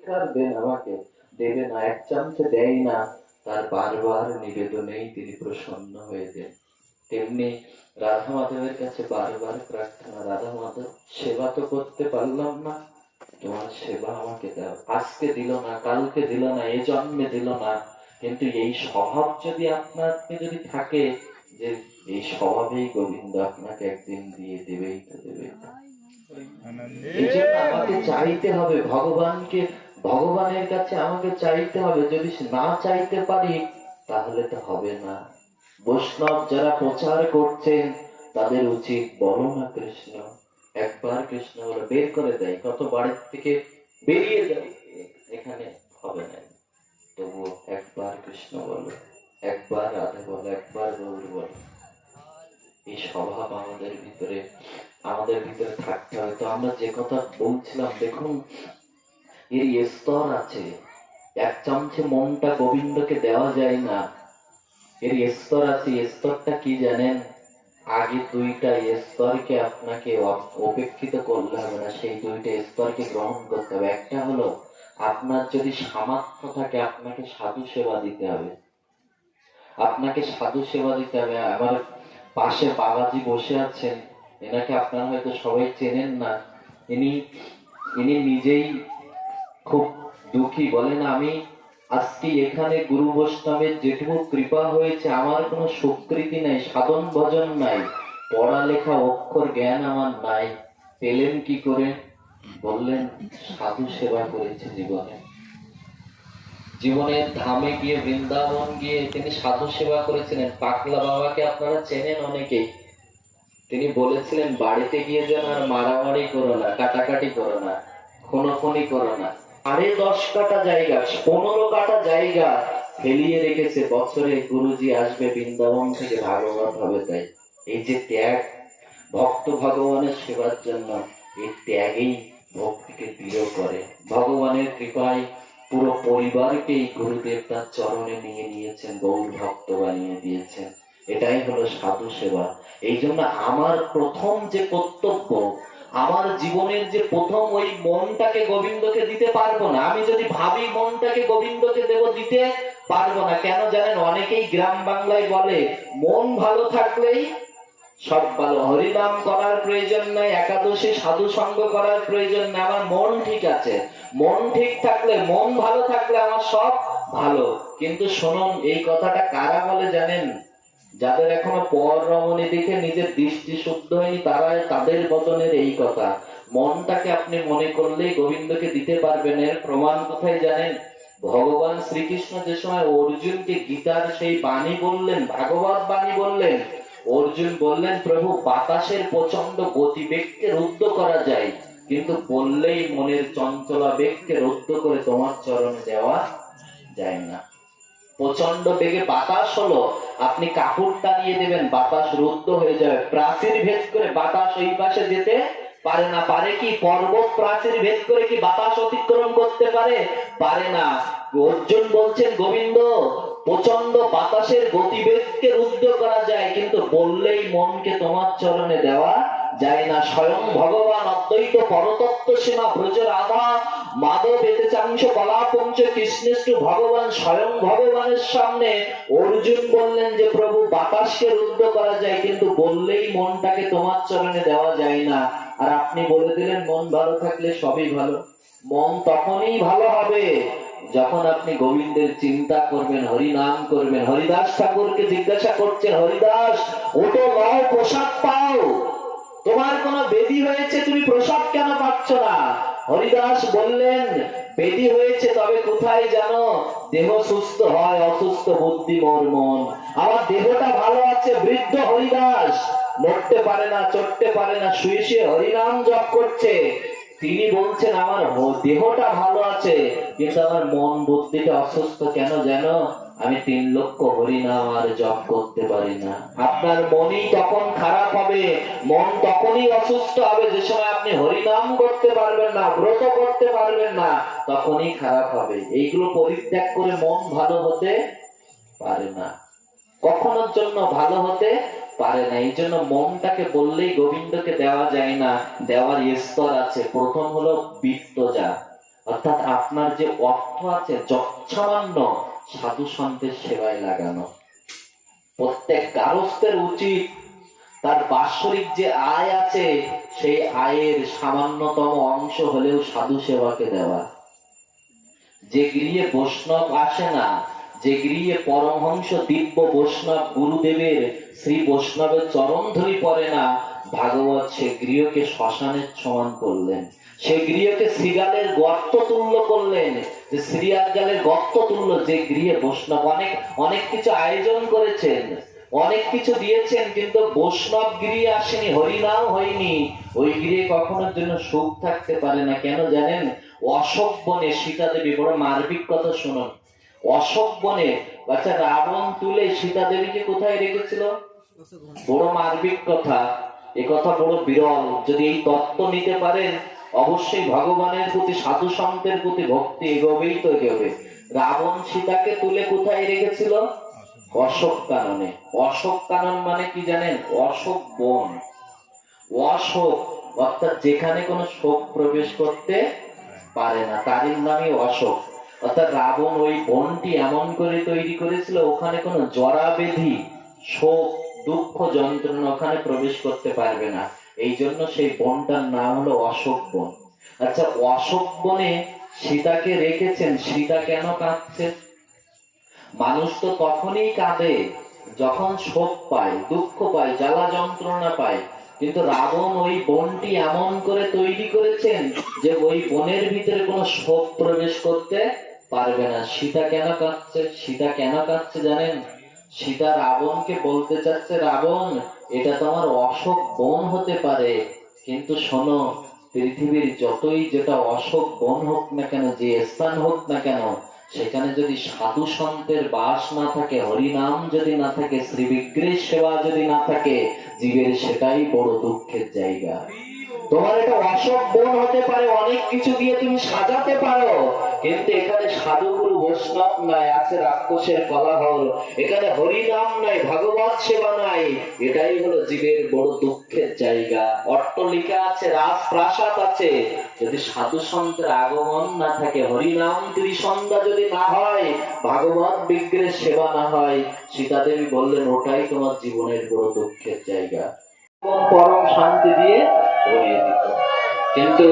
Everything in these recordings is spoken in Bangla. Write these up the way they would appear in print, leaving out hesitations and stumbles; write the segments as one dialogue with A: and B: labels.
A: দেন আমাকে, দেবে না, এক চামচে দেয় না, তার বারবার নিবেদনেই তিনি প্রসন্ন হয়ে যান। তেমনি রাধা মাধবের কাছে বারবার প্রার্থনা, রাধা মাধব সেবা তো করতে পারলাম না, তোমার সেবা আমাকে দাও। আজকে দিল না, কালকে দিল না, এ জন্মে দিল না, কিন্তু এই স্বভাব যদি আপনাকে যদি থাকে যে এই স্বভাবেই গোবিন্দ আপনাকে একদিন দিয়ে দেবেই তো দেবে। এই জন্য আমাকে চাইতে হবে ভগবানকে, ভগবানের কাছে আমাকে চাইতে হবে। যদি না চাইতে পারি তাহলে তো হবে না। বৈষ্ণব যারা প্রচার করছেন তাদের উচিত বলো না কৃষ্ণ, একবার কৃষ্ণ বলে বের করে দেয়, কত বাড়ির থেকে বেরিয়ে যায়, এখানে হবে না, তবুও একবার কৃষ্ণ বলো, একবার রাধে বলো, একবার গৌর বলো। এই স্বভাব আমাদের ভিতরে থাকতে হবে। তো আমরা যে কথা বলছিলাম, দেখুন এর স্তর আছে, এক চামচে মনটা গোবিন্দকে দেওয়া যায় না, এর স্তর আছে। স্তরটা কি জানেন? আগে দুইটা স্তরকে আপনাকে উপেক্ষিত করলে হবে না, সেই দুইটা স্তরকে গ্রহণ করতে হবে। একটা হলো আপনার যদি সামর্থ্য থাকে আপনাকে সাধু সেবা দিতে হবে, আপনাকে সাধু সেবা দিতে হবে। আমার পাশে বাবাজি বসে আছেন, এনাকে আপনারা হয়তো সবাই চেনেন না। ইনি নিজেই খুব দুঃখী, বলেন আমি আজকে এখানে গুরু বৈষ্ণবের যেটুকু কৃপা হয়েছে, আমার কোনো সুকৃতি নাই, সাধন ভজন নাই, পড়ালেখা অক্ষর জ্ঞান আমার নাই, পেলেন কি করে? বললেন সাধু সেবা করেছে জীবনে, জীবনের ধামে গিয়ে, বৃন্দাবন গিয়ে তিনি সাধু সেবা করেছিলেন। পাকলা বাবাকে আপনারা চেনেন অনেকেই, তিনি বলেছিলেন বাড়িতে গিয়ে যেন আর মারামারি করো না, কাটাকাটি করো না, খুনোখুনি করো না। 10.5 কাটা জায়গা, 15 কাটা জায়গা ফেলিয়ে রেখেছে, বছরে গুরুজি আসবে বৃন্দাবন থেকে, ভাগবত হবে। তাই এই যে ত্যাগ ভক্ত ভগবানের সেবার জন্য, এই ত্যাগেই ভক্তিকে দৃঢ় করে। ভগবানের কৃপায় পুরো পরিবারকেই গুরুদেব তার চরণে নিয়ে নিয়েছেন, গৌর ভক্ত বানিয়ে দিয়েছেন। এটাই হলো সাধু সেবা। এই জন্য আমার প্রথম যে কর্তব্য, আমার জীবনের যে প্রথম, ওই মনটাকে গোবিন্দকে দিতে পারবো না। আমি যদি ভাবি মনটাকে গোবিন্দকে দেব, দিতে পারবো না। কেন জানেন? অনেকেই গ্রাম বাংলায় বলে মন ভালো থাকলেই সব ভালো, হরিনাম করার প্রয়োজন নাই, একাদশী সাধু সঙ্গ করার প্রয়োজন নাই, আমার মন ঠিক আছে। মন ঠিক থাকলে, মন ভালো থাকলে আমার সব ভালো। কিন্তু শুনুন, এই কথাটা কারা বলে জানেন? যাদের এখনো পর রমণী দেখে নিজের দৃষ্টি শুদ্ধ হয়নি, তাদের বদনের এই কথা। মনটাকে আপনি মনে করলেই গোবিন্দকে দিতে পারবেন। এর প্রমাণ কোথায় জানেন? ভগবান শ্রীকৃষ্ণ যে সময় অর্জুনকে গীতার সেই বাণী বললেন, ভাগবত বাণী বললেন, অর্জুন বললেন প্রভু বাতাসের প্রচন্ড গতিবেগকে রুদ্ধ করা যায়, কিন্তু বললেই মনের চঞ্চলা বেগকে রুদ্ধ করে তোমার চরণে দেওয়া যায় না। প্রচন্ড বেগে বাতাস হলো, আপনি কাপড় টানিয়ে দেবেন, বাতাস রুদ্ধ হয়ে যাবে। প্রাচীর ভেদ করে বাতাস ওই পাশে যেতে পারে না। পারে কি? পর্বত প্রাচীর ভেদ করে কি বাতাস অতিক্রম করতে পারে? পারে না। অর্জুন বলছেন গোবিন্দ প্রচন্ড বাতাসের গতিবেগকে রুদ্ধ করা যায়, কিন্তু বললেই মনকে তোমার চরণে দেওয়া যায় না। স্বয়ং ভগবান অদ্বৈত পরতত্ত্ব সীমা ব্রজ রাধা মাধব এতে চাংশ কলাপঞ্চ কৃষ্ণেষ্টু ভগবান, স্বয়ং ভগবানের সামনে অর্জুন বললেন যে প্রভু বাতাসকে রুদ্ধ করা যায়, কিন্তু বললেই মনটাকে তোমার চরণে দেওয়া যায় না। আর আপনি বলে দিলেন মন ভালো থাকলে সবই ভালো। মন তখনই ভালো হবে যখন আপনি গোবিন্দের চিন্তা করবেন, হরি নাম করবেন। হরিদাস ঠাকুরকে জিজ্ঞাসা করছেন, হরিদাস ওটো লও প্রসাদ পাও, তোমার কোন বেদি হয়েছে, তুমি প্রসাদ কেন পাচ্ছ না? হরিদাস বললেন বেদি হয়েছে, তবে কোথায় জানো? দেহ সুস্থ হয়, অসুস্থ বুদ্ধি মোর মন। আমার দেহটা ভালো আছে, বৃদ্ধ হরিদাস নড়তে পারে না, চড়তে পারে না, শুয়ে শুয়ে হরিনাম জপ করছে। তিনি বলছেন আমার দেহটা ভালো আছে, কিন্তু আমার মন বুদ্ধিটা অসুস্থ। কেন জানো? আমি 3 লক্ষ হরিনাম আর জপ করতে পারি না। আপনার মনই তখন খারাপ হবে, মন তখনই অসুস্থ হবে যে সময় আপনি হরিনাম করতে পারবেন না, ব্রত করতে পারবেন না, তখনই খারাপ হবে। এইগুলো পরিত্যাগ করে মন ভালো হতে পারে না, কখনোর জন্য ভালো হতে পারে না। এই জন্য মনটাকে বললেই গোবিন্দকে দেওয়া যায় না, দেওয়ার স্তর আছে। প্রথম হলো বিত্তজা, অর্থাৎ আপনার যে অর্থ আছে যৎসামান্য সাধু সন্তের সেবায় লাগানো। প্রত্যেক গারস্থের উচিত তার বাৎসরিক যে আয় আছে সেই আয়ের সামান্যতম অংশ হলেও সাধু সেবাকে দেওয়া। যে গৃহে বৈষ্ণব আসে না, যে গৃহে পরমহংস দিব্য বৈষ্ণব গুরুদেবের শ্রী বৈষ্ণবের চরণ ধরি পড়ে না, ভাগবত সে গৃহকে শ্মশানের সমান করলেন, সে গৃহকে শ্রীগালের গর্ত তুল্য করলেন। যে শ্রীগালের গর্ত তুল্য যে গৃহে বৈষ্ণব অনেক অনেক কিছু আয়োজন করেছেন, অনেক কিছু দিয়েছেন, কিন্তু বৈষ্ণব গৃহে আসেনি, হরিনাম হয়নি, ওই গৃহে কখনোর জন্য সুখ থাকতে পারে না। কেন জানেন? অশোক বনে সীতা দেবী, বড় মার্মিক কথা শুনুন, অশোক বনে বাচ্চা রাবণ তুলে সীতা দেবীকে কোথায় রেখেছিল? বড় মার্মিক কথা, এ কথা বড় বিরল। যদি এই তত্ত্ব নিতে পারেন অবশ্যই ভগবানের প্রতি সাধু সন্তের প্রতি ভক্তি এগোবেই তো এগোবে। রাবণ সীতাকে তুলে কোথায় রেখেছিল? অশোক কাননে। অশোক কানন মানে কি জানেন? অশোক বন। অশোক অর্থাৎ যেখানে কোনো শোক প্রবেশ করতে পারে না, তারই নামই অশোক। অর্থাৎ রাবণ ওই বনটি এমন করে তৈরি করেছিল ওখানে কোনো জরা ব্যাধি, শোক, দুঃখ, যন্ত্রণা ওখানে প্রবেশ করতে পারবে না। এই জন্য সেই বনটার নাম হলো অশোক বন। আচ্ছা, অশোক বনে সীতাকে রেখেছেন, সীতা কেন কাঁদছে? মানুষ তো তখনই কাঁদে যখন শোক পায়, দুঃখ পায়, জ্বালা যন্ত্রণা পায়। কিন্তু রাবণ ওই বনটি এমন করে তৈরি করেছেন যে ওই বনের ভিতরে কোনো শোক প্রবেশ করতে পারবে না। সীতা কেন কাঁদছে? সীতা কেন কাঁদছে জানেন? সীতা রাবণকে বলতে চাচ্ছে, রাবণ এটা তোমার অশোক বন হতে পারে, কিন্তু শোনো, পৃথিবীর যতই যেটা অশোক বন হোক না কেন, যে স্থান হোক না কেন, সেখানে যদি সাধু সন্তের বাস না থাকে, হরিনাম যদি না থাকে, শ্রী বিগ্রহের সেবা যদি না থাকে, জীবের সেটাই বড় দুঃখের জায়গা। তোমার এটা অশোক বন হতে পারে, অনেক কিছু দিয়ে তুমি সাজাতে পারো, কিন্তু এখানে সাধুগুরু বৈষ্ণব নাই, আছে রাক্ষসের কোলাহল। এখানে হরিনাম নাই, ভাগবত সেবা নাই, এটাই হলো জীবের বড় দুঃখের জায়গা। অট্টালিকা আছে, রাজপ্রাসাদ আছে, যদি সাধু সন্তের আগমন না থাকে, হরিনাম ত্রিসন্ধ্যা যদি না হয়, ভাগবত বিগ্রহের সেবা না হয়, সীতা দেবী বললেন ওটাই তোমার জীবনের বড় দুঃখের জায়গা। পরম শান্তি দিয়ে ভরিয়ে দিত। কিন্তু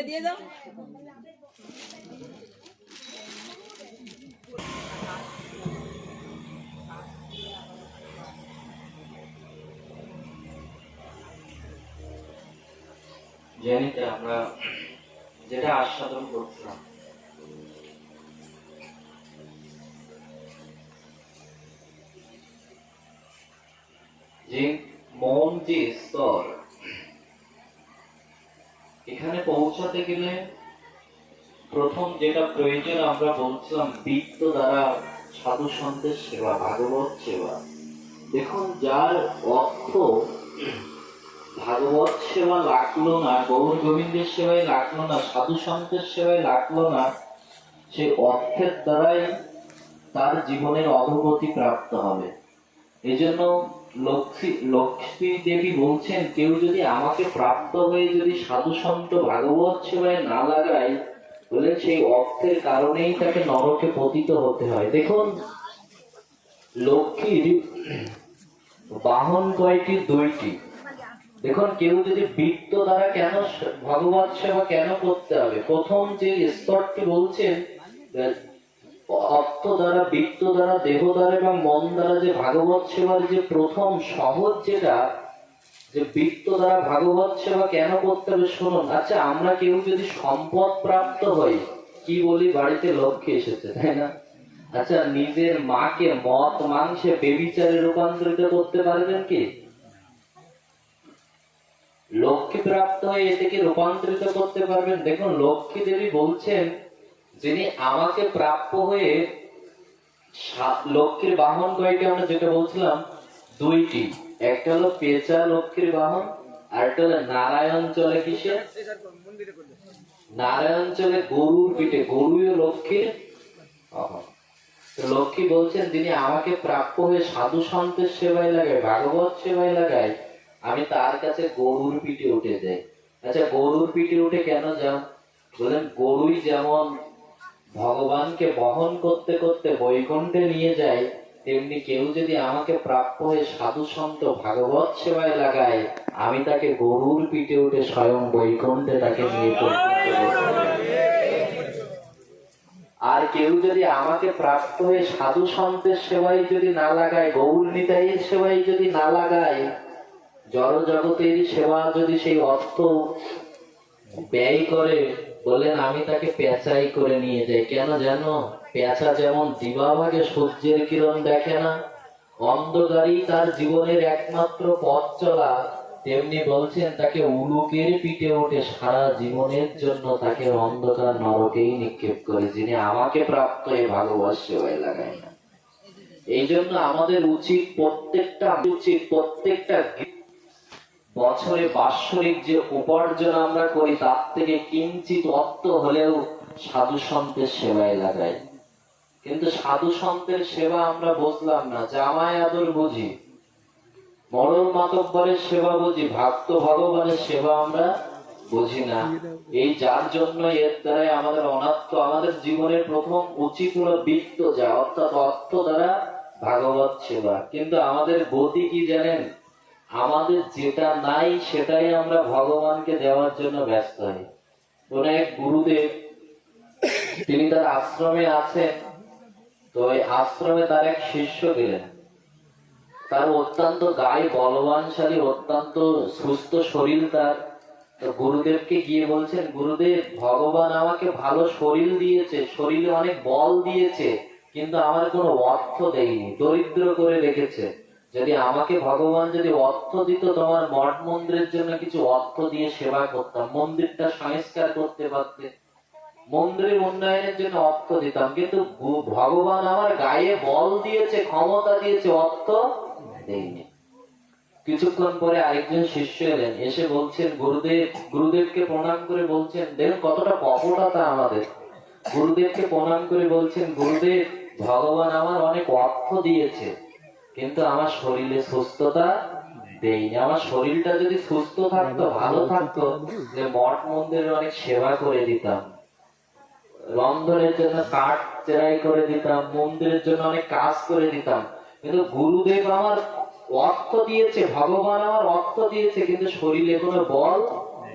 B: দিয়ে দাও।
A: জানিতে আমরা যেটা আস্বাদন করছিলাম, যে মন যে স্তর, এখানে পৌঁছাতে গেলে প্রথম যেটা প্রয়োজন আমরা বলছিলাম বৃত্ত দ্বারা সাধু সন্তের সেবা, ভাগবত সেবা। দেখুন, যার অর্থ ভাগবত সেবা লাগলো না, গৌর গোবিন্দের সেবায় লাগলো না, সাধু সন্তের সেবায় লাগলো না, সেই অর্থের দ্বারাই তার জীবনের অধোগতি প্রাপ্ত হবে। এই জন্য লক্ষ্মী দেবী বলছেন, কেউ যদি আমাকে প্রাপ্ত হয়ে যদি সাধু সন্ত ভাগবত সেবায় না লাগায়, বলে সেই অর্থের কারণেই তাকে নরকে পতিত হতে হয়। দেখুন, লক্ষ্মীর বাহন কয়টি? দুইটি। দেখুন, কেউ যদি বৃত্ত দ্বারা কেন ভগবত সেবা কেন করতে হবে? প্রথম যে স্তরটি বলছেন, অর্থ দ্বারা, বৃত্ত দ্বারা, দেহ দ্বারা এবং মন দ্বারা যে ভাগবত সেবার যে প্রথম সহজ যেটা, যে বৃত্ত দ্বারা ভাগবত সেবা কেন করতে হবে শুনুন। আচ্ছা, আমরা কেউ যদি সম্পদ প্রাপ্ত হই, কি বলি? বাড়িতে লক্ষ্মী এসেছে, তাই না? আচ্ছা, নিজের মাকে মদ মাংসে বেবিচারে রূপান্তরিত করতে পারবেন কি? লক্ষ্মী প্রাপ্ত হয়ে এটাকে রূপান্তরিত করতে পারবেন? দেখুন, লক্ষ্মী দেবী বলছেন, যিনি আমাকে প্রাপ্য হয়ে, লক্ষ্মীর বাহন কয়টি? আমরা যেটা বলছিলাম দুইটি। একটা হলো পেঁচা লক্ষ্মীর বাহন, আর একটা হলো নারায়ণ চলে কিসে? নারায়ণ চলে গরুর পিঠে। গরুও লক্ষ্মীর। লক্ষ্মী বলছেন, যিনি আমাকে প্রাপ্য হয়ে সাধু সন্তের সেবায় লাগায়, ভাগবত সেবায় লাগায়, আমি তার কাছে গরুর পিঠে উঠে যাই। আচ্ছা, গরুর পিঠে উঠে কেন যাও? বলেন, গরুই যেমন ভগবানকে বহন করতে করতে বৈকুণ্ঠে নিয়ে যায়, তেমনি কেউ যদি আমাকে প্রাপ্য হয়ে সাধু সন্ত ভাগবত সেবায় লাগায়, আমি তাকে গরুর পিঠে উঠে স্বয়ং বৈকুণ্ঠে তাকে নিয়ে আর কেউ যদি আমাকে প্রাপ্ত হয়ে সাধু সন্তের সেবায় যদি না লাগায়, গৌর নিতাইয়ের সেবায় যদি না লাগায়, জড় জগতের সেবা যদি সেই অর্থ ব্যয় করে, বললেন আমি তাকে পেঁচাই করে নিয়ে যাই। কেন জানো? পেঁচা যেমন দিবাভাগে সূর্যের কিরণ দেখে না, অন্ধকারই তার জীবনের একমাত্র পথ চলা, তেমনি বলছেন তাকে উলুকের পিঠে উঠে সারা জীবনের জন্য তাকে অন্ধকার নরকেই নিক্ষেপ করে, যিনি আমাকে প্রাপ্ত হয়ে ভাগবত সেবায় লাগায় না। এই জন্য আমাদের উচিত প্রত্যেকটা বছরে বাৎসরিক যে উপার্জন আমরা করি, তার থেকে কিঞ্চিত অর্থ হলেও সাধু সন্তের সেবায় লাগাই। কিন্তু সাধু সন্তের সেবা আমরা বুঝলাম না, জামায় আদর বুঝি, মরণ মাতব্বরের সেবা বুঝি, ভক্ত ভগবানের সেবা আমরা বুঝি না। এই যার জন্য এর দ্বারাই আমাদের অনাত্ম। আমাদের জীবনের প্রথম উচিত হলো বৃত্ত যা, অর্থাৎ অর্থ দ্বারা ভাগবত সেবা। কিন্তু আমাদের গতি কি জানেন? আমাদের যেটা নাই সেটাই আমরা ভগবানকে দেওয়ার জন্য ব্যস্ত হই। কোন এক গুরুদেব, তিনি তার আশ্রমে আছেন, তো এই আশ্রমে তার এক শিষ্য গেলেন। তার অত্যন্ত গায়ে বলবানশালী, অত্যন্ত সুস্থ শরীর তার। তো গুরুদেবকে গিয়ে বলছেন, গুরুদেব, ভগবান আমাকে ভালো শরীর দিয়েছে, শরীরে অনেক বল দিয়েছে, কিন্তু আমার কোনো অর্থ দেয়নি, দরিদ্র করে রেখেছে। যদি আমাকে ভগবান যদি অর্থ দিত, তোমার মঠ মন্দিরের জন্য কিছু অর্থ দিয়ে সেবা করতাম, মন্দিরটা সংস্কার করতে পারতে, মন্দিরের উন্নয়নের জন্য অর্থ দিতাম। কিন্তু ভগবান আমার গায়ে বল দিয়েছে, ক্ষমতা দিয়েছে, অর্থ দেয়নি। কিছুক্ষণ পরে আরেকজন শিষ্য এলেন, এসে বলছেন, গুরুদেবকে প্রণাম করে বলছেন, দেখুন কতটা কপটতা আমাদের। গুরুদেবকে প্রণাম করে বলছেন, গুরুদেব, ভগবান আমার অনেক অর্থ দিয়েছে, কিন্তু আমার শরীরে সুস্থতা দেয়নি। আমার শরীরটা যদি সুস্থ থাকতো, ভালো থাকতো, যে মঠ মন্দিরে অনেক সেবা করে দিতাম, রন্ধনের জন্য কাঠ চেরাই করে দিতাম, মন্দিরের জন্য অনেক কাজ করে দিতাম। কিন্তু গুরুদেব আমার অর্থ দিয়েছে, ভগবান আমার অর্থ দিয়েছে, কিন্তু শরীরে কোনো বল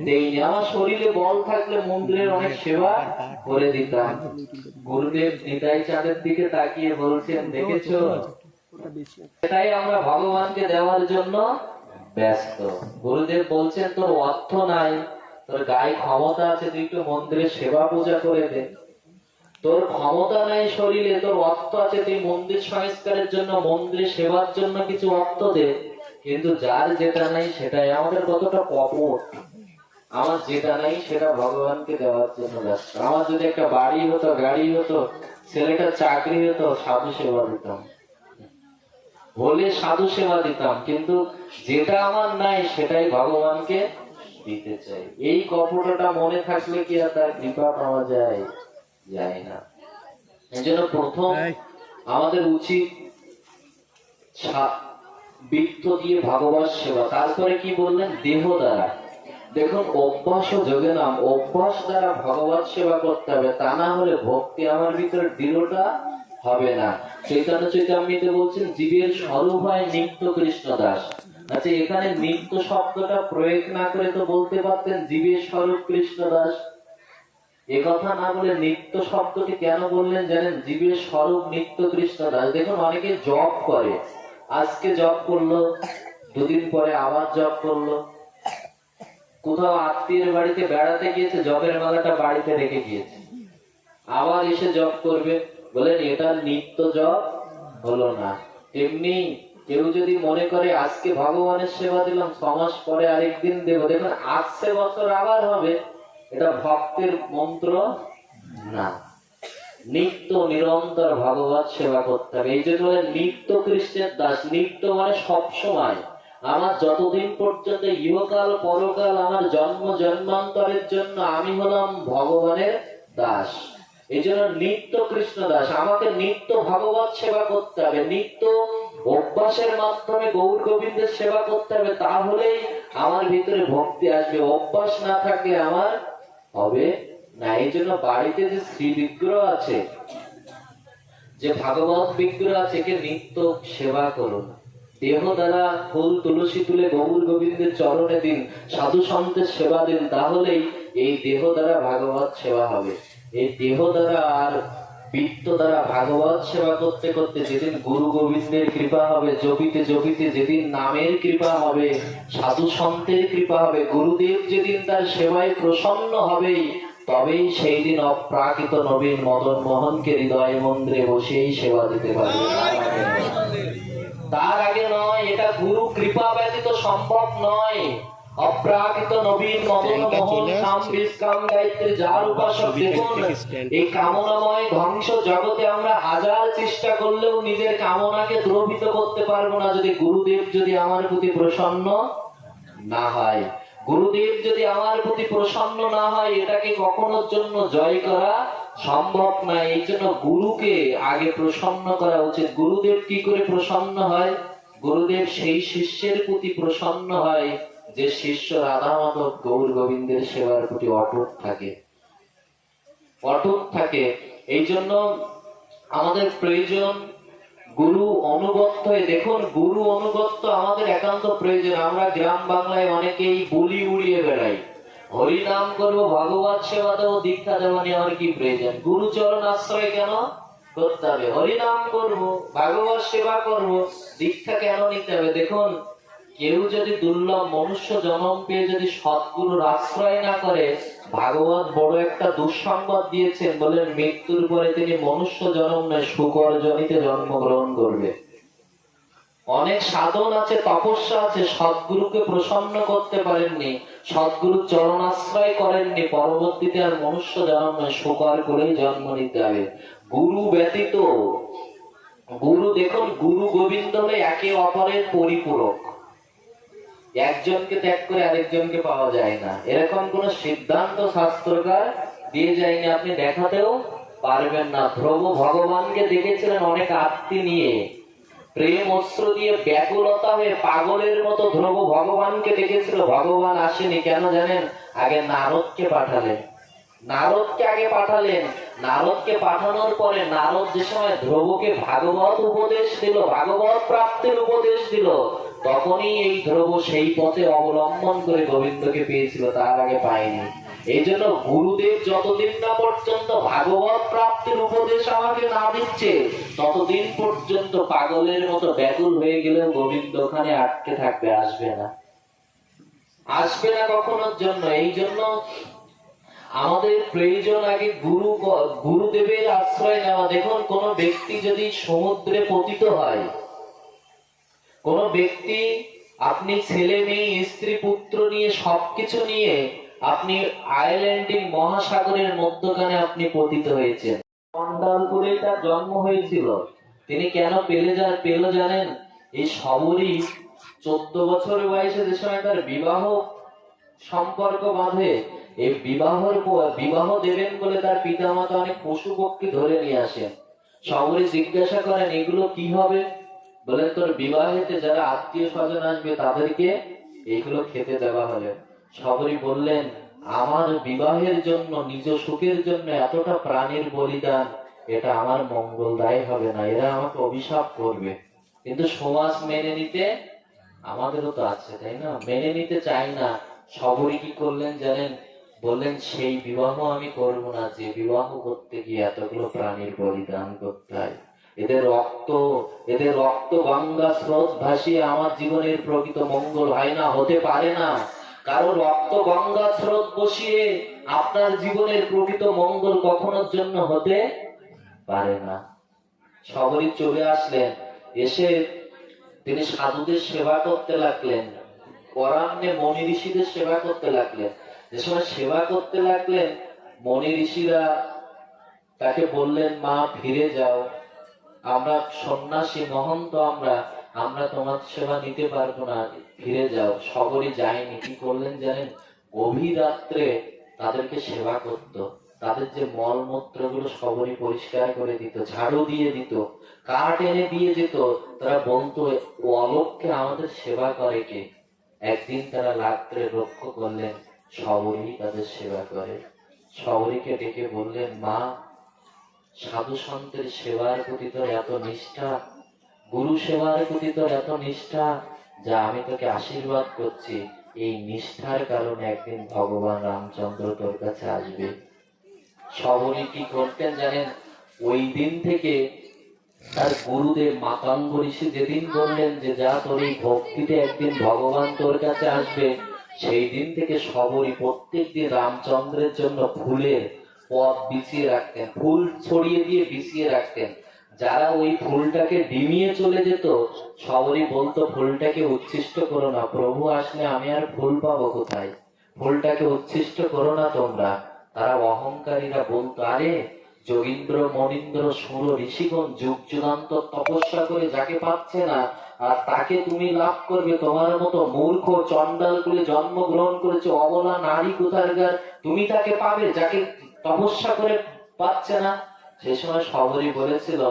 A: দেইনি। আমার শরীরে বল থাকলে মন্দিরের অনেক সেবা করে দিতাম। গুরুদেব নিতাই চাঁদের দিকে তাকিয়ে বলছেন, দেখেছো, সেটাই আমরা ভগবানকে দেওয়ার জন্য ব্যস্ত। গুরুদেব বলছেন, তোর অর্থ নাই, তোর গায়ে ক্ষমতা আছে, তুই একটু মন্দিরের সেবা পূজা করে দে। তোর ক্ষমতা নাই শরীরে, তোর অর্থ আছে, তুই মন্দির সংস্কারের জন্য, মন্দির সেবার জন্য কিছু অর্থ দে। কিন্তু যার যেটা নাই সেটাই আমাদের কতটা কপট। আমার যেটা নাই সেটা ভগবানকে দেওয়ার জন্য ব্যস্ত। আমার যদি একটা বাড়ি হতো, গাড়ি হতো, ছেলেটার চাকরি হতো, সাধু সেবা দিতাম, হলে সাধু সেবা দিতাম। কিন্তু যেটা আমার নাই সেটাই ভগবানকে দিতে চাই। এই কপটটা মনে থাকলে কি আর তার কৃপা পাওয়া যায়? যায় না। এই জন্য প্রথম আমাদের উচিত বৃত্ত দিয়ে ভগবত সেবা। তারপরে কি বললেন? দেহ দ্বারা। দেখুন, অভ্যাস ও যোগে নাম, অভ্যাস দ্বারা ভগবত সেবা করতে হবে, তা না হলে ভক্তি আমার ভিতরে দৃঢ়টা হবে না। চৈতন্য চৈতামৃতে বলছেন, জীবের স্বরূপ হয় নিত্য কৃষ্ণ দাস। আচ্ছা, এখানে নিত্য শব্দটা প্রয়োগ না করে তো বলতে পারতেন জীবের স্বরূপ কৃষ্ণ দাস। একথা না বলে নিত্য শব্দটি কেন বললেন জানেন? জীবের স্বরূপ নিত্য কৃষ্ণ দাস। দেখুন, অনেকে জপ করে, আজকে জপ করলো, দুদিন পরে আবার জপ করলো। কোথাও আত্মীয়ের বাড়িতে বেড়াতে গিয়েছে, জপের মালাটা বাড়িতে রেখে গিয়েছে, আবার এসে জপ করবে। বলেন, এটা নিত্য জপ হলো না। তেমনি কেউ যদি মনে করে আজকে ভগবানের সেবা দিলাম, 6 মাস পরে আরেকদিন দেব, দেখুন আসছে বছর আবার হবে, এটা ভক্তের মন্ত্র না। নিত্য নিরন্তর ভগবত সেবা করতে হবে। এই জন্য নিত্য কৃষ্ণের দাস। নিত্য মানে সব সময়। আমার যতদিন পর্যন্ত ইহকাল পরকাল, আমার জন্ম জন্মান্তরের জন্য আমি হলাম ভগবানের দাস। এই জন্য নিত্য কৃষ্ণ দাস। আমাকে নিত্য ভগবত সেবা করতে হবে, নিত্য অভ্যাসের মাধ্যমে গৌর গোবিন্দের সেবা করতে হবে, তাহলেই আমার ভিতরে ভক্তি আসবে। অভ্যাস না থাকলে আমার হবে না। এই জন্য বাড়িতে যে শ্রী বিগ্রহ আছে, যে ভাগবত বিগ্রহ আছে, কে নিত্য সেবা করুন। দেহ দ্বারা ফুল তুলসী তুলে গৌর গোবিন্দের চরণে দিন, সাধু সন্তের সেবা দিন, তাহলেই এই দেহ দ্বারা ভাগবত সেবা হবে। এই দেহ দ্বারা আর বৃত্ত দ্বারা ভাগবত সেবা করতে করতে যেদিন গুরু গোবিন্দের কৃপা হবে, জপিতে জপিতে যেদিন নামের কৃপা হবে, সাধু সন্তের কৃপা হবে, গুরুদেব যেদিন তার সেবায় প্রসন্ন হবে, তবেই সেই দিন অপ্রাকৃত নবীন মদন মোহনকে হৃদয় মন্দিরে বসেই সেবা দিতে পারবে। তার আগে নয়। এটা গুরু কৃপা ব্যতীত সম্ভব নয়। অপ্রাকৃত নবীন মদন মোহন কাম বিষ্কাম গায়ত্রী যার উপাসক। দেখুন, এই কামনাময় ধ্বংস জগতে আমরা হাজার চেষ্টা করলেও নিজের কামনাকে দ্রবীত করতে পারবো না, যদি গুরুদেব যদি আমার প্রতি প্রসন্ন না হয়। গুরুদেব যদি আমার প্রতি প্রসন্ন না হয়, এটাকে কখনোর জন্য জয় করা সম্ভব না। এই জন্য গুরুকে আগে প্রসন্ন করা উচিত। গুরুদেব কি করে প্রসন্ন হয়? গুরুদেব সেই শিষ্যের প্রতি প্রসন্ন হয় যে শিষ্য রাধা মাধব গৌর গোবিন্দের সেবার প্রতি অটুট থাকে, অটুট থাকে। এই জন্য আমাদের প্রয়োজন গুরু অনুগত্য। দেখুন, গুরু অনুগত্য আমাদের একান্ত প্রয়োজন। আমরা গ্রাম বাংলায় অনেকেই বুলি উড়িয়ে বেড়াই, হরি নাম করবো, ভগবত সেবা দেবো, দীক্ষা দেওয়া নিয়ে আমার কি প্রয়োজন? গুরু চরণ আশ্রয় কেন করতে হবে? হরি নাম করবো, ভাগবত সেবা করবো, দীক্ষা কেন নিতে হবে? দেখুন, কেউ যদি দুর্লভ মনুষ্য জন্ম পেয়ে যদি সৎগুরুর আশ্রয় না করে, ভাগবত বড় একটা দুঃসংবাদ দিয়েছেন, বলেন মৃত্যুর পরে তিনি মনুষ্য জন্ম নয় শুকর জনিতে জন্মগ্রহণ করবে। অনেক সাধন আছে, তপস্যা আছে, সৎগুরুকে প্রসন্ন করতে পারেননি, সৎগুরুর চরণাশ্রয় করেননি, পরবর্তীতে আর মনুষ্য জন্ম নয় শুকর করেই জন্ম নিতে হবে। গুরু ব্যতীত, গুরু দেখুন, গুরু গোবিন্দ হলে একে অপরের পরিপূরক। একজনকে ত্যাগ করে আরেকজনকে পাওয়া যায় না, এরকম কোন সিদ্ধান্ত শাস্ত্রকার দিয়ে যায়নি, আপনি দেখাতেও পারবেন না। ধ্রুব ভগবানকে দেখেছিলেন অনেক আত্মী নিয়ে, প্রেম অস্ত্র দিয়ে ব্যাকুলতা হয়ে পাগলের মতো ধ্রুব ভগবানকে দেখেছিল। ভগবান আসেনি কেন জানেন? আগে নারদকে পাঠালেন। নারদকে আগে পাঠালেন। নারদকে পাঠানোর পরে নারদ যে সময় ধ্রুবকে ভাগবত উপদেশ দিল, ভাগবত প্রাপ্তির উপদেশ দিল, তখনই এই ধ্রুব সেই পথে অবলম্বন করে গোবিন্দকে পেয়েছিল, তার আগে পায়নি। এই জন্য গুরুদেব যতদিন না পর্যন্ত ভাগবত প্রাপ্তির উপদেশ আমাকে না দিচ্ছে, ততদিন পর্যন্ত পাগলের মতো ব্যাকুল হয়ে গেলেও গোবিন্দ ওখানে আটকে থাকবে, আসবে না, আসবে না কখনোর জন্য। এই জন্য আমাদের প্রয়োজন আগে গুরুদেবের আশ্রয় নেওয়া। দেখুন, কোন ব্যক্তি যদি সমুদ্রে পতিত হয়, কোন ব্যক্তি, আপনি ছেলে মেয়ে স্ত্রী পুত্র নিয়ে সবকিছু নিয়ে আপনি আইল্যান্ডিং মহাসাগরের মধ্যখানে আপনি পতিত হয়েছেন, চন্ডালপুরে তার জন্ম হয়েছিল। তিনি কেন পেল জানেন? এই সবরই 14 বছর বয়সে যে সময় তার বিবাহ সম্পর্ক বাঁধে, এই বিবাহ দেবেন বলে তার পিতামাতা অনেক পশু পক্ষী ধরে নিয়ে আসেন। সবরই জিজ্ঞাসা করেন, এগুলো কি হবে? বলেন, তোর বিবাহেতে যারা আত্মীয় স্বজন আসবে তাদেরকে এগুলো খেতে দেওয়া হবে। সবরই বললেন, আমার বিবাহের জন্য, নিজ সুখের জন্য এতটা প্রাণীর বলিদান, এটা আমার মঙ্গলদায়ী হবে না, এরা আমাকে অভিশাপ করবে। কিন্তু সমাজ মেনে নিতে, আমাদেরও তো আছে তাই না, মেনে নিতে চাই না। সবরই কি করলেন জানেন? বললেন, সেই বিবাহ আমি করব না যে বিবাহ করতে গিয়ে এতগুলো প্রাণীর বলিদান করতে হয়। এদের রক্ত গঙ্গা স্রোত ভাসিয়ে আমার জীবনের প্রকৃত মঙ্গল হয় না, হতে পারে না। কারণ রক্ত গঙ্গা স্রোত বসিয়ে আপনার জীবনের প্রকৃত মঙ্গল কখনোর জন্য হতে পারে না। সবরই চলে আসলেন, এসে তিনি সাধুদের সেবা করতে লাগলেন, অরণ্যে মনি ঋষিদের সেবা করতে লাগলেন। যে সময় সেবা করতে লাগলেন, মনি ঋষিরা তাকে বললেন, মা ফিরে যাও, আমরা সন্ন্যাসী মহন্ত, আমরা তোমার সেবা নিতে পারবো না, ফিরে যাও। সবরই যায়নি। কি করলেন জানেন? গভীর রাত্রে তাদেরকে সেবা করত, তাদের যে মলমূত্র গুলো সবরই পরিষ্কার করে দিত, ঝাড়ু দিয়ে দিত, কাঠ এনে দিয়ে যেত। তারা বলতো, ও অলক্ষ্যে আমাদের সেবা করে কে? একদিন তারা রাত্রে লক্ষ্য করলেন সবরই তাদের সেবা করে। সবরীকে ডেকে বললেন, মা, সাধু সন্তের সেবার প্রতি তোর এত নিষ্ঠা, গুরু সেবার প্রতি তোর এত নিষ্ঠা, যা আমি তোকে আশীর্বাদ করছি, এই নিষ্ঠার কারণে একদিন ভগবান রামচন্দ্র তোর কাছে আসবে। সবরী কি করতেন জানেন? ওই দিন থেকে তার গুরুদেব মাতঙ্গ ঋষি যেদিন বললেন যে যা তোর এই ভক্তিতে একদিন ভগবান তোর কাছে আসবে, সেই দিন থেকে সবরী প্রত্যেক দিন রামচন্দ্রের জন্য ফুলের পথ বিছিয়ে রাখতেন, ফুল ছড়িয়ে দিয়ে বিছিয়ে রাখতেন। যারা ওই ফুলটাকে ডিমিয়ে চলে যেত, সবরই বলতো, ফুলটাকে উচ্ছিষ্ট করো না, প্রভু আসলে আমি আর ফুল পাবো কোথায়, ফুলটাকে উচ্ছিষ্ট করো না তোমরা। তারা অহংকারীরা বলতো, আরে যোগীন্দ্র মনীন্দ্র সুর ঋষিগণ যুগ যুগান্ত তপস্যা করে যাকে পাচ্ছে না, আর তাকে তুমি লাভ করবে? তোমার মতো মূর্খ চন্ডাল কুলে জন্মগ্রহণ করেছে অবলা নারী কোথাকার, তুমি তাকে পাবে যাকে তপস্যা করে পাচ্ছে না। সে সময় সবরই বলেছিল,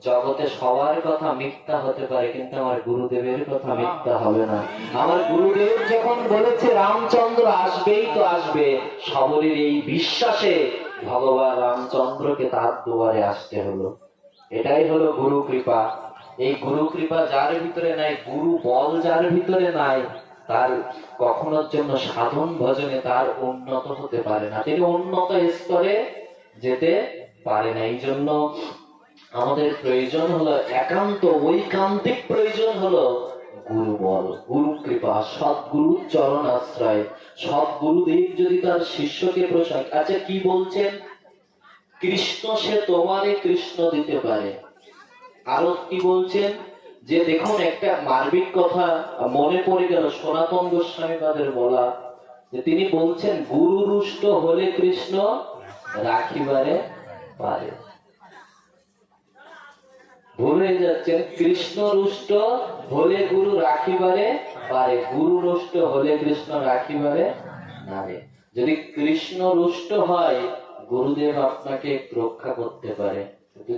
A: জগতে সবার কথা মিথ্যা হতে পারে, কিন্তু আমার গুরুদেবের কথা মিথ্যা হবে না। আমার গুরুদেব যখন বলেছে রামচন্দ্র আসবেই তো আসবে, সবরীর এই বিশ্বাসে ভগবান রামচন্দ্রকে তার দুয়ারে আসতে হলো। এটাই হলো গুরু কৃপা। এই গুরু কৃপা যার ভিতরে নাই, গুরু বল যার ভিতরে নাই, তার কখনোর জন্য সাধন ভজনে তার উন্নত হতে পারে না, তিনি উন্নত স্তরে যেতে পারে না। এই জন্য আমাদের প্রয়োজন হলো একান্ত ঐকান্তিক প্রয়োজন হলো গুরু বল, গুরু কৃপা, সৎগুরু চরণ আশ্রয়। সৎগুরুদেব যদি তার শিষ্যকে প্রসাদ, আচ্ছা কি বলছেন? কৃষ্ণ সে তোমারে কৃষ্ণ দিতে পারে। আরো কি বলছেন? যে দেখুন, একটা মার্মিক কথা মনে পড়ে গেল সনাতন গোস্বামী পাদের বলা, যে তিনি বলছেন, গুরু রুষ্ট হলে কৃষ্ণ রাখিবারে পারে। ভুলে যাচ্ছেন, কৃষ্ণ রুষ্ট হলে গুরু রাখিবারে পারে, গুরু রুষ্ট হলে কৃষ্ণ রাখিবারে নারে। যদি কৃষ্ণ রুষ্ট হয়, গুরুদেব আপনাকে রক্ষা করতে পারে, কিন্তু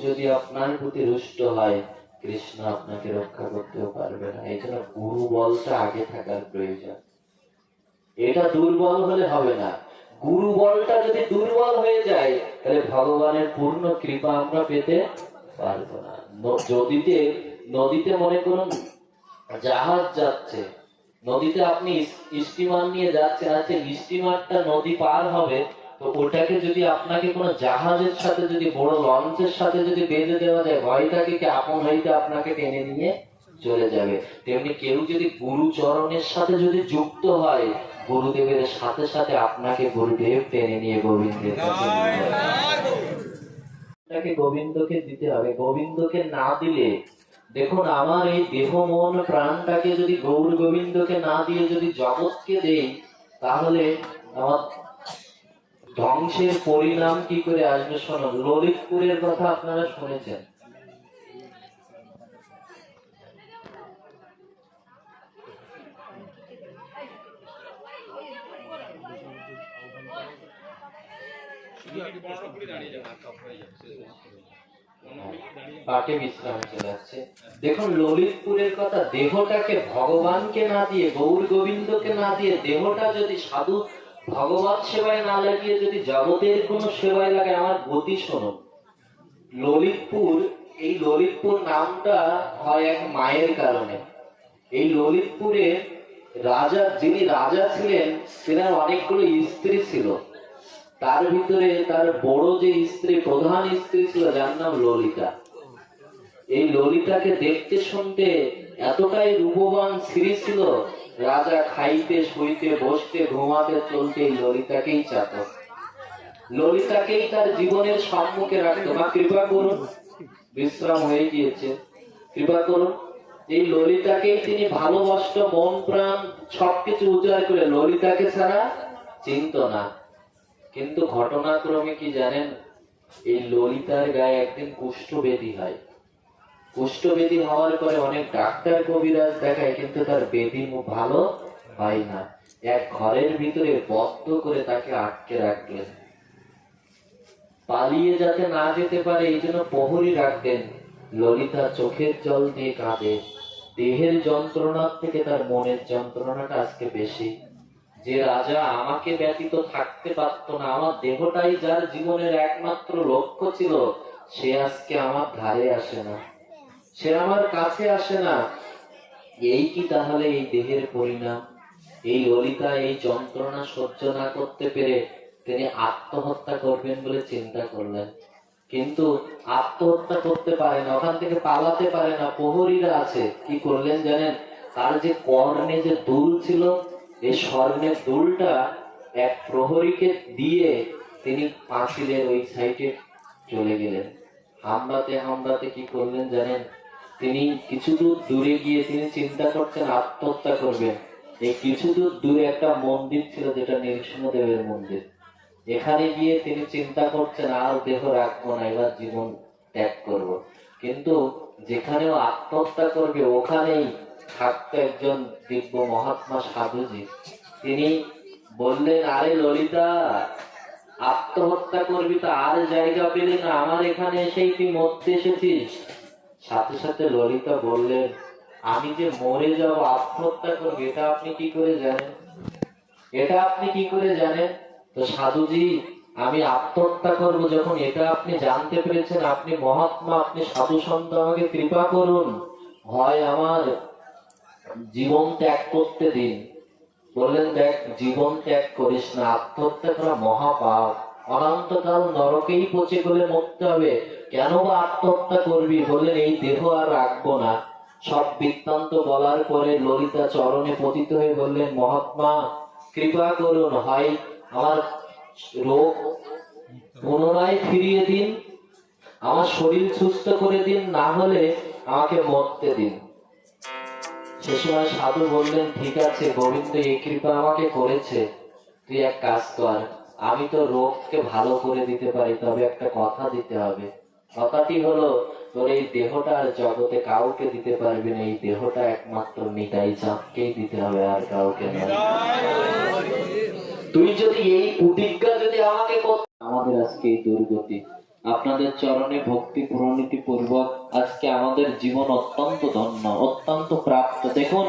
A: যদি আপনার প্রতি রুষ্ট হয়, কৃষ্ণ আপনাকে রক্ষা করতেও পারবে না। এই জন্য গুরু বলটা আগে থাকার প্রয়োজন। এটা দুর্বল হলে হবে না। গুরু বলটা যদি দুর্বল হয়ে যায়, তাহলে ভগবানের পূর্ণ কৃপা আমরা পেতে পারবো না। নদীতে মনে করুন জাহাজ যাচ্ছে নদীতে, আপনি স্টিমার নিয়ে যাচ্ছেন, আচ্ছা স্টিমারটা নদী পার হবে, তো ওটাকে যদি আপনাকে কোনো জাহাজের সাথে, যদি বড় লঞ্চের সাথে যদি বেঁধে দেওয়া যায়, ভয়টাকে কি আপন হইতে আপনাকে টেনে নিয়ে চলে যাবে। তেমনি কেউ যদি গুরুচরণের সাথে যদি যুক্ত হয়, গুরুদেবের সাথে সাথে আপনাকে গুরুদেব টেনে নিয়ে গোবিন্দের কাছে নিয়ে যাবে। আপনাকে গোবিন্দকে দিতে হবে। গোবিন্দকে না দিলে, দেখুন আমার এই দেহ মন প্রাণটাকে যদি গৌর গোবিন্দকে না দিয়ে যদি জগৎকে দেই, তাহলে আমার ধ্বংসের পরিণাম কি করে আসবে। শুনুন, ললিতপুরের কথা আপনারা শুনেছেন। পাটে বিশ্রাম চলে যাচ্ছে। দেখুন ললিতপুরের কথা, দেহটাকে ভগবানকে না দিয়ে, গৌর গোবিন্দকে না দিয়ে, দেহটা যদি সাধু ভগবত সেবায় না লাগিয়ে যদি জগতের কোন সেবায় লাগে, আমার গতি শুনুন। ললিতপুর, এই ললিতপুর নামটা হয় এক মায়ের কারণে। এই ললিতপুরে রাজা, যিনি রাজা ছিলেন, সেনার অনেকগুলো স্ত্রী ছিল। তার ভিতরে তার বড় যে স্ত্রী, প্রধান স্ত্রী ছিল, যার নাম ললিতা। এই ললিতাকে দেখতে শুনতে এতটাই রূপবান স্ত্রী ছিল, রাজা খাইতে শুইতে বসতে ঘুমাতে চলতে এই ললিতাকেই চাত, ললিতাকেই তার জীবনের সম্মুখে রাখতো। মা কৃপা করুন, বিশ্রাম হয়ে গিয়েছে, কৃপা করুন। এই ললিতাকেই তিনি ভালোবাসত, মন প্রাণ সবকিছু উজাড় করে, ললিতাকে ছাড়া চিনত না। কিন্তু ঘটনাক্রমে কি জানেন, এই ললিতার গায়ে একদিন কুষ্ঠব্যাধি হয়। কুষ্ঠব্যাধি হওয়ার পরে অনেক ডাক্তার কবিরাজ দেখায়, কিন্তু তার ব্যাধি ভালো হয় না। এক ঘরের ভিতরে বদ্ধ করে তাকে আটকে রাখলেন, পালিয়ে যাতে না যেতে পারে এই জন্য প্রহরী রাখতেন। ললিতা চোখের জল দিয়ে কাঁদে, দেহের যন্ত্রণার থেকে তার মনের যন্ত্রণাটা আজকে বেশি। যে রাজা আমাকে ব্যতীত থাকতে পারত না, আমার দেহটাই যার জীবনের একমাত্র লক্ষ্য ছিল, সে আজকে আমার ধারে আসে না, সে আমার কাছে আসে না। এই কি তাহলে এই দেহের পরিণাম? এই ললিতা এই যন্ত্রণা সহ্য না করতে পেরে তিনি আত্মহত্যা করবেন বলে চিন্তা করলেন, কিন্তু আত্মহত্যা করতে পারে না, ওখান থেকে পালাতে পারে না, প্রহরীরা আছে। কি করলেন জানেন, তার যে কর্ণে যে দুল ছিল, এই স্বর্ণের দুলটা এক প্রহরীকে দিয়ে তিনি পাঁচিলের ওই সাইডে চলে গেলেন। হামড়াতে হামড়াতে কি করলেন জানেন, তিনি কিছু দূর দূরে গিয়ে তিনি চিন্তা করছেন আত্মহত্যা করবেন। এই কিছু দূর দূরে একটা মন্দির ছিল, যেটা নৃসিংহদেবের মন্দির। এখানে গিয়ে তিনি চিন্তা করছেন আর দেহ রাখবো না, এবার জীবন ত্যাগ করব। কিন্তু যেখানেও আত্মহত্যা করবে, ওখানেই থাকতো একজন দিব্য মহাত্মা সাধুজি। তিনি বললেন, আরে ললিতা, আত্মহত্যা করবি তো আর জায়গা পেলি না, আমার এখানে এসেই তুই মরতে এসেছিস। সাথে সাথে ললিতা বললেন, আমি যে মরে যাব, আত্মহত্যা করবি, এটা আপনি কি করে জানেন? এটা আপনি কি করে জানেন? তো সাধুজি, আমি আত্মহত্যা করব যখন এটা আপনি জানতে পেরেছেন, আপনি মহাত্মা, আপনি সাধু সন্ত, আমাকে কৃপা করুন, হয় আমার জীবন ত্যাগ করতে দিন। বললেন, দেখ, জীবন ত্যাগ করিস না, আত্মহত্যা করা মহাপাপ, অনন্তকাল নরকেই পচে গলে মরতে হবে, কেন বা আত্মহত্যা করবি? বললেন, এই দেহ আর রাখবো না। সব বৃত্তান্ত বলার পরে ললিতা চরণে পতিত হয়ে বললেন, মহাত্মা কৃপা করুন, হয় আমার রোগ পুনরায় ফিরিয়ে দিন, আমার শরীর সুস্থ করে দিন, না হলে আমাকে মরতে দিন। সে সময় সাধু বললেন, ঠিক আছে, গোবিন্দ এই কৃপা আমাকে করেছে, তুই এক কাজ কর, আমি তো রোগকে ভালো করে দিতে পারি, তবে একটা কথা দিতে হবে। কথাটি হলো, তোর এই দেহটা আর জগতে কাউকে দিতে পারবি না, এই দেহটা একমাত্র নিতাই চাঁদকেই দিতে হবে, আর কাউকে নয়। তুই যদি এই প্রতিজ্ঞা যদি আমাকে করতে, আমাদের আজকে এই দুর্গতি। আপনাদের চরণে ভক্তি প্রণীতি পূর্বক আজকে আমাদের জীবন অত্যন্ত ধন্য, অত্যন্ত প্রাপ্ত। দেখুন,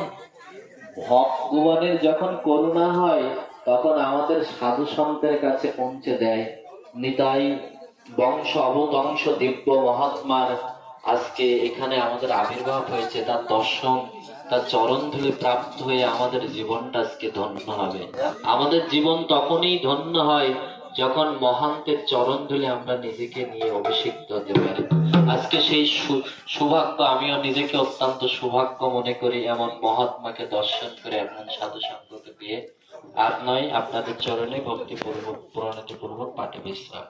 A: ভগবানের যখন করুণা হয়, তখন আমাদের সাধু সন্তের কাছে পৌঁছে দেয়। নিতাই বংশ অবতংশ দিব্য মহাত্মার আজকে এখানে আমাদের আবির্ভাব হয়েছে, তার দর্শন তার চরণ ধুলে প্রাপ্ত হয়ে আমাদের জীবনটা আজকে ধন্য হবে। আমাদের জীবন তখনই ধন্য হয় যখন মহান্তের চরণ ধুলে আমরা নিজেকে নিয়ে অভিষিক্ত হতে পারি। আজকে সেই সৌভাগ্য, আমিও নিজেকে অত্যন্ত সৌভাগ্য মনে করি এমন মহাত্মাকে দর্শন করে, এমন সাধু সঙ্গকে পেয়ে। আর নয়, আপনাদের চরণে ভক্তি পূর্বক প্রণতি পূর্বক পাঠে বিশ্রাম।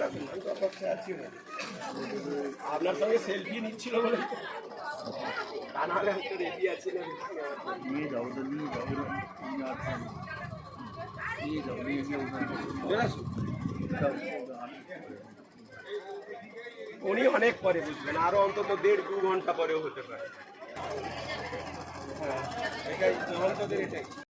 B: আমি তো অপেক্ষায় আছি না। আপনার সঙ্গে সেলফি নিচ্ছিল বলে তা নাহলে আমি তো রেডি আছি না। উনি অনেক পরে বুঝবেন, আরো অন্তত 1.5-2 ঘন্টা পরেও হতে পারে। হ্যাঁ, এটাই আমাদের এটাই।